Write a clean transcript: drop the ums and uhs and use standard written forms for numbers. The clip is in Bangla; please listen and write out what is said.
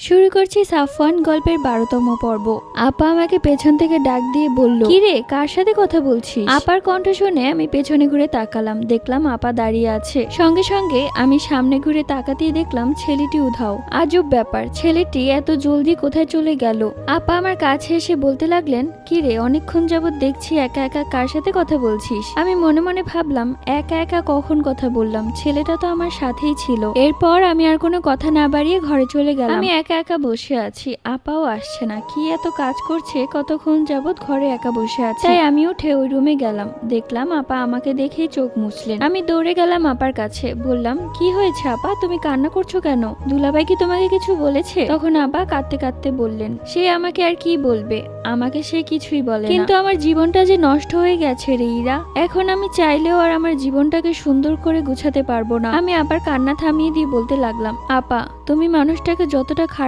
শুরু করছি সাফওয়ান গল্পের 12তম পর্ব। আপা আমাকে পেছন থেকে ডাক দিয়ে বলল, কিরে কার সাথে কথা বলছিস? আপার কণ্ঠ শুনে আমি পেছনে ঘুরে তাকালাম, দেখলাম আপা দাঁড়িয়ে আছে। সঙ্গে সঙ্গে আমি সামনে ঘুরে তাকাতেই দেখলাম ছেলেটি উধাও। আজব ব্যাপার, ছেলেটি এত জলদি কোথায় চলে গেল? আপা আমার কাছে এসে বলতে লাগলেন, কিরে অনেকক্ষণ যাবত দেখছি একা একা কার সাথে কথা বলছিস? আমি মনে মনে ভাবলাম, একা একা কখন কথা বললাম? ছেলেটা তো আমার সাথেই ছিল। এরপর আমি আর কোনো কথা না বাড়িয়ে ঘরে চলে গেলাম। আমি একা একা বসে আছি, আপাও আসছে না। কি এত কাজ করছে, কতক্ষণ যাবত ঘরে একা বসে আছে। তাই আমি উঠে ওই রুমে গেলাম, দেখলাম আপা আমাকে দেখেই চোখ মুছলেন। আমি দৌড়ে গেলাম আপার কাছে, বললাম, কি হয়েছে আপা, তুমি কান্না করছো কেন? দুলাভাই কি তোমাকে কিছু বলেছে? তখন আপা কাঁদতে কাঁদতে বললেন, সে আমাকে আর কি বলবে, আমাকে সে কিছুই বলে না। কিন্তু আমার জীবনটা যে নষ্ট হয়ে গেছে রে ইরা, এখন আমি চাইলেও আর আমার জীবনটাকে সুন্দর করে গুছাতে পারবো না। আমি আবার কান্না থামিয়ে দিয়ে বলতে লাগলাম, আপা তুমি মানুষটাকে যতটা খারাপ